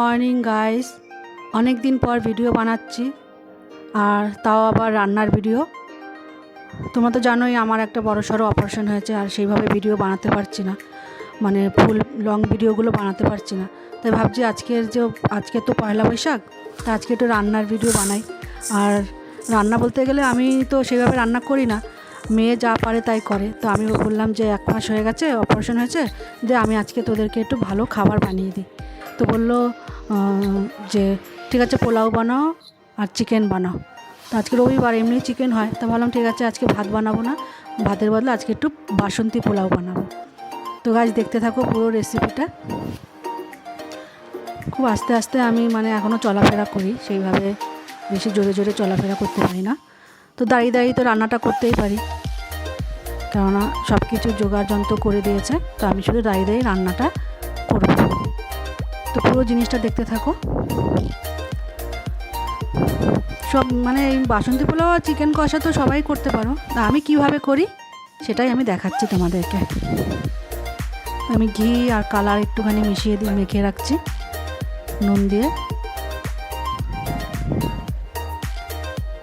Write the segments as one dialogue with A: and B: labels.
A: Morning guys. অনেক দিন পর ভিডিও বানাচ্ছি, আর তাও আবার রান্নার ভিডিও। তোমরা তো জানোই আমার একটা বড়সড় অপারেশন হয়েছে, আর সেইভাবে ভিডিও বানাতে পারছি না, মানে ফুল লং ভিডিওগুলো বানাতে পারছি না। তাই ভাবছি আজকে তো পয়লা বৈশাখ, তা আজকে একটু রান্নার ভিডিও বানাই। আর রান্না বলতে গেলে আমি তো সেভাবে রান্না করি না, মেয়ে যা পারে তাই করে। তো আমি বললাম যে 1 মাস হয়ে গেছে অপারেশন হয়েছে, যে আমি আজকে তোদেরকে একটু ভালো খাবার বানিয়ে দিই। তো বললো যে ঠিক আছে, পোলাও বানাও আর চিকেন বানাও। তো আজকে রবিবার, এমনি চিকেন হয়। তো ভাবলাম ঠিক আছে, আজকে ভাত বানাবো না, ভাতের বদলে আজকে একটু বাসন্তী পোলাও বানাবো। তো গাছ দেখতে থাকো পুরো রেসিপিটা। খুব আস্তে আস্তে আমি এখনও চলাফেরা করি, সেইভাবে বেশি জোরে জোরে চলাফেরা করতে পারি না। তো দাঁড়িয়ে দাঁড়িয়ে তো রান্নাটা করতেই পারি, কেননা সব কিছু জোগাড় যন্ত্র করে দিয়েছে। তো আমি শুধু দাঁড়িয়ে দাঁড়িয়ে রান্নাটা করব। তো পুরো জিনিসটা দেখতে থাকো। সব এই বাসন্তী পোলাও আর চিকেন কষা তো সবাই করতে পারো, তা আমি কিভাবে করি সেটাই আমি দেখাচ্ছি তোমাদেরকে। আমি ঘি আর কালার একটুখানি মিশিয়ে দিয়ে মেখে রাখছি নুন দিয়ে।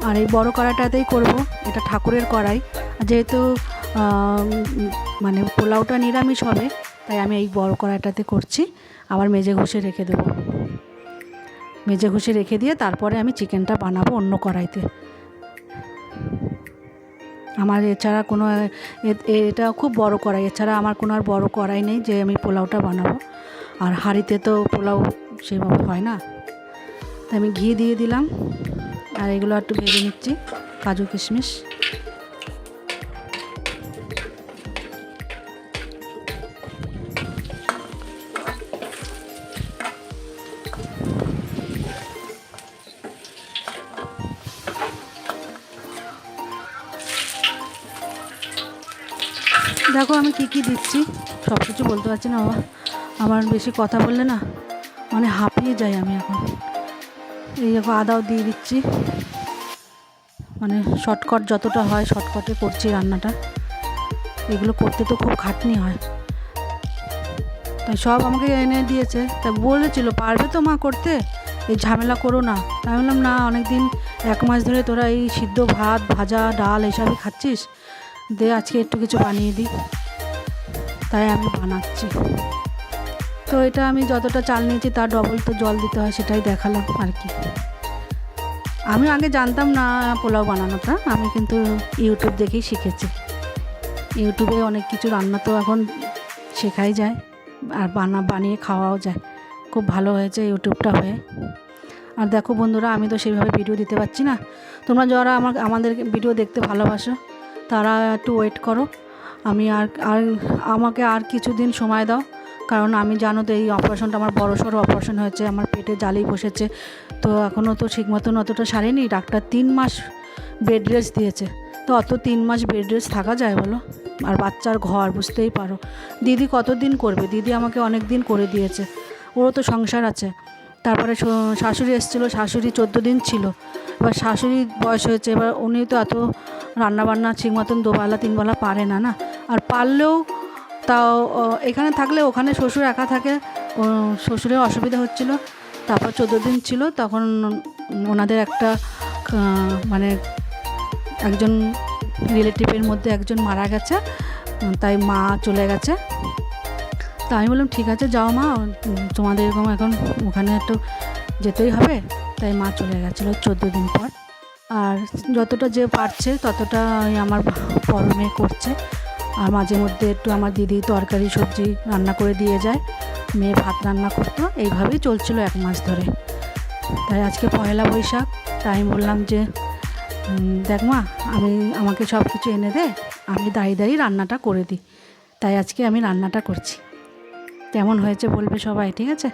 A: আর এই বড় কড়াইটাতেই করব, এটা ঠাকুরের কড়াই। যেহেতু পোলাওটা নিরামিষ হবে, তাই আমি এই বড় কড়াইটাতে করছি। আবার মেজে ঘষে রেখে দেবো, মেজে ঘষে রেখে দিয়ে তারপরে আমি চিকেনটা বানাবো অন্য কড়াইতে। আমার এছাড়া কোনো এটা খুব বড় কড়াই, এছাড়া আমার কোনো আর বড় কড়াই নেই যে আমি পোলাওটা বানাবো। আর হাঁড়িতে তো পোলাও সেভাবে হয় না। তাই আমি ঘি দিয়ে দিলাম, আর এগুলো একটু ভেজে নিচ্ছি, কাজু কিশমিশ। দেখো আমি কি দিচ্ছি, সব কিছু বলতে পারছি না বাবা, আমার বেশি কথা বললে না হাঁপিয়ে যাই আমি এখন। এই দেখো আদাও দিয়ে দিচ্ছি, শর্টকাট যতটা হয় শর্টকাটে করছি রান্নাটা। এগুলো করতে তো খুব খাটনি হয়, তাই সব আমাকে এনে দিয়েছে। তাই বলেছিল পারবে তো মা করতে, এই ঝামেলা করো না। তাই বললাম না, অনেক দিন 1 মাস ধরে তোরা এই সিদ্ধ ভাত ভাজা ডাল এইসবই খাচ্ছিস, দে আজকে একটু কিছু বানিয়ে দিই। তাই আমি বানাচ্ছি। তো এটা আমি যতটা চাল নিয়েছি তার ডবল তো জল দিতে হয়, সেটাই দেখালাম আর কি। আমি আগে জানতাম না পোলাও বানানোটা, আমি কিন্তু ইউটিউব দেখেই শিখেছি। ইউটিউবে অনেক কিছু রান্না তো এখন শেখাই যায়, আর বানিয়ে খাওয়াও যায়। খুব ভালো হয়েছে ইউটিউবটা হয়ে। আর দেখো বন্ধুরা, আমি তো সেইভাবে ভিডিও দিতে পারছি না। তোমরা যারা আমাদের ভিডিও দেখতে ভালোবাসো তারা একটু ওয়েট করো। আমাকে আর কিছুদিন সময় দাও, কারণ আমি জানো তো এই অপারেশনটা আমার বড়সড় অপারেশন হয়েছে, আমার পেটে জালি বসেছে। তো এখনও তো ঠিক মতন অতটা সারেনি। ডাক্তার 3 মাস বেড রেস্ট দিয়েছে। তো 3 মাস বেড রেস্ট থাকা যায় বলো? আর বাচ্চার ঘর, বুঝতেই পারো দিদি কতদিন করবে। দিদি আমাকে অনেক দিন করে দিয়েছে, ওরও তো সংসার আছে। তারপরে শাশুড়ি এসেছিলো, শাশুড়ি 14 দিন ছিল। এবার শাশুড়ির বয়স হয়েছে, এবার উনি তো এত রান্নাবান্না ঠিক মতন 2 বেলা 3 বেলা পারে না। আর পারলেও তাও এখানে থাকলে ওখানে শ্বশুর একা থাকে, শ্বশুরের অসুবিধা হচ্ছিল। তারপর 14 দিন ছিল, তখন ওনাদের একটা একজন রিলেটিভের মধ্যে একজন মারা গেছে, তাই মা চলে গেছে। তা আমি বললাম ঠিক আছে যাও মা, তোমাদের এরকম এখন ওখানে একটু যেতেই হবে। তাই মা চলে গেছিলো 14 দিন পর। আর যতটা যে পারছে ততটা আমার বড় মেয়ে করছে। আর মাঝে মধ্যে একটু আমার দিদি তরকারি সবজি রান্না করে দিয়ে যায়, মেয়ে ভাত রান্না করতো। এইভাবেই চলছিল 1 মাস ধরে। তাই আজকে পয়লা বৈশাখ, তাই বললাম যে দেখ মা, আমাকে সব কিছু এনে দে, আমি দাঁড়িয়ে দাঁড়িয়ে রান্নাটা করে দিই। তাই আজকে আমি রান্নাটা করছি। কেমন হয়েছে বলবে সবাই, ঠিক আছে?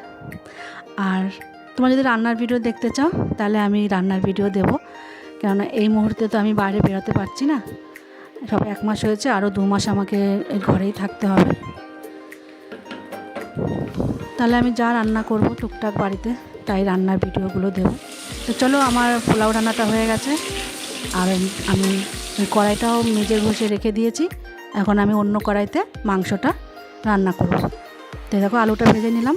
A: আর তোমরা যদি রান্নার ভিডিও দেখতে চাও তাহলে আমি রান্নার ভিডিও দেব, কেননা এই মুহূর্তে তো আমি বাইরে বেরোতে পারছি না। সব 1 মাস হয়েছে, আরও 2 মাস আমাকে এই ঘরেই থাকতে হবে। তাহলে আমি যা রান্না করব টুকটাক বাড়িতে, তাই রান্নার ভিডিওগুলো দেব। তো চলো, আমার পোলাও রান্নাটা হয়ে গেছে, আর আমি ওই কড়াইটাও মেজে ঘষে রেখে দিয়েছি। এখন আমি অন্য কড়াইতে মাংসটা রান্না করব। তো দেখো আলুটা ভেজে নিলাম।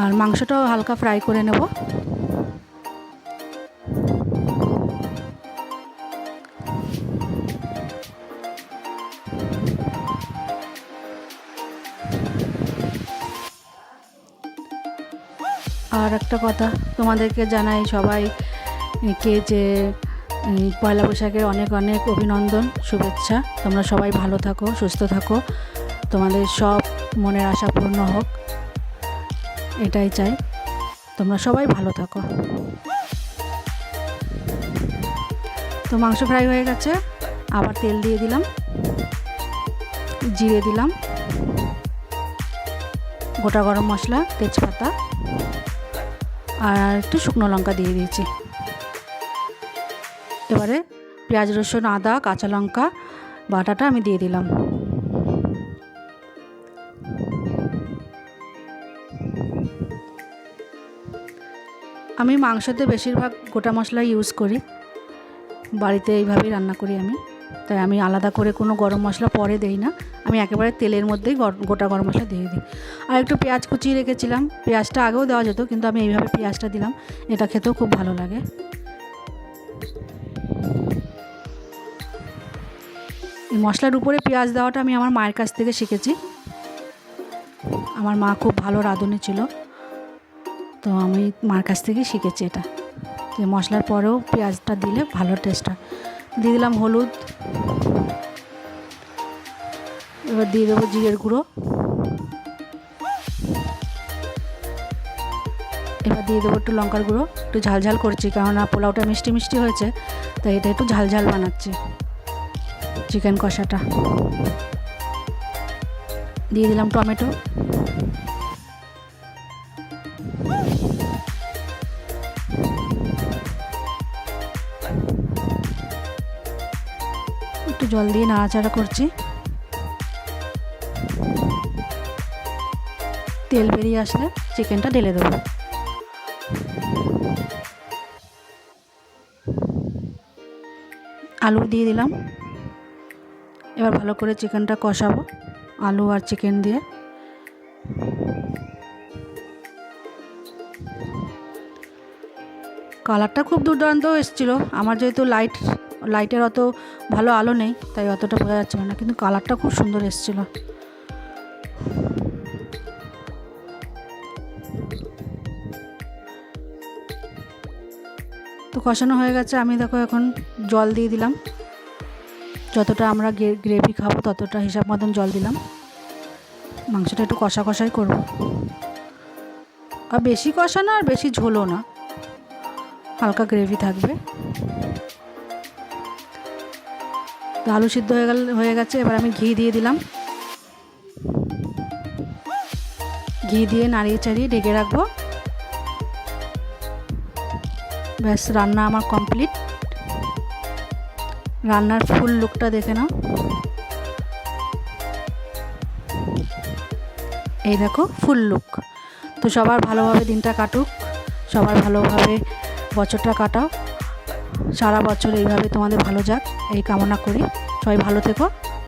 A: আর মাংসটাও হালকা ফ্রাই করে নেব। আর একটা কথা তোমাদেরকে জানাই, সবাইকে যে পয়লা বৈশাখের অনেক অনেক অভিনন্দন, শুভেচ্ছা। তোমরা সবাই ভালো থাকো, সুস্থ থাকো, তোমাদের সব মনের আশা পূর্ণ হোক, এটাই চাই। তোমরা সবাই ভালো থাকো। তো মাংস ফ্রাই হয়ে গেছে, আবার তেল দিয়ে দিলাম, জিরে দিলাম, গোটা গরম মশলা, তেজপাতা আর একটু শুকনো লঙ্কা দিয়ে দিয়েছি। এবারে পেঁয়াজ, রসুন, আদা, কাঁচা লঙ্কা বাটাটা আমি দিয়ে দিলাম। আমি মাংসতে বেশিরভাগ গোটা মশলা ইউজ করি, বাড়িতে এইভাবেই রান্না করি আমি, তাই আমি আলাদা করে কোনো গরম মশলা পরে দেই না, আমি একেবারে তেলের মধ্যেই গোটা গরম মশলা দিয়ে দিই। আর একটু পেঁয়াজ কুচিয়ে রেখেছিলাম, পেঁয়াজটা আগেও দেওয়া যেত, কিন্তু আমি এইভাবে পেঁয়াজটা দিলাম, এটা খেতেও খুব ভালো লাগে। এই মশলার উপরে পেঁয়াজ দেওয়াটা আমি আমার মায়ের কাছ থেকে শিখেছি। আমার মা খুব ভালো রাঁধুনি ছিল, তো আমি মার কাছ থেকেই শিখেছি এটা, যে মশলার পরেও পেঁয়াজটা দিলে ভালো টেস্ট হয়। দিয়ে দিলাম হলুদ, এবার দিয়ে দেবো জিরের গুঁড়ো, এবার দিয়ে দেবো একটু লঙ্কার গুঁড়ো। একটু ঝালঝাল করছি, কেননা পোলাওটা মিষ্টি মিষ্টি হয়েছে, তাই এটা একটু ঝালঝাল বানাচ্ছি। চিকেন কষাটা দিয়ে দিলাম, টমেটো, একটু জল দিয়ে নাড়াচাড়া করছি। তেল বেরিয়ে আসলে চিকেনটা ঢেলে দেবো। আলু দিয়ে দিলাম, এবার ভালো করে চিকেনটা কষাবো আলু আর চিকেন দিয়ে। কালারটা খুব দুর্দান্ত এসেছিলো। আমার যেহেতু লাইটের অত ভালো আলো নেই, তাই অতটা বোঝা যাচ্ছিল না, কিন্তু কালারটা খুব সুন্দর এসেছিলো। তো কষানো হয়ে গেছে, আমি দেখো এখন জল দিয়ে দিলাম, যতটা আমরা গ্রেভি খাবো ততটা হিসাব মতন জল দিলাম। মাংসটা একটু কষা কষাই করবো, আর বেশি কষা না আর বেশি ঝোলও না, হালকা গ্রেভি থাকবে। তো আলু সিদ্ধ হয়ে গেছে, এবার আমি ঘি দিয়ে দিলাম, ঘি দিয়ে নাড়িয়ে চাড়িয়ে ঢেকে রাখবো। ব্যাস, রান্না আমার কমপ্লিট। রান্নার ফুল লুকটা দেখে নাও, এই দেখো ফুল লুক। তো সবার ভালোভাবে দিনটা কাটুক, সবার ভালোভাবে বছরটা কাটাও, সারা বছর এইভাবে তোমাদের ভালো যাক এই কামনা করি। সবাই ভালো থেকো।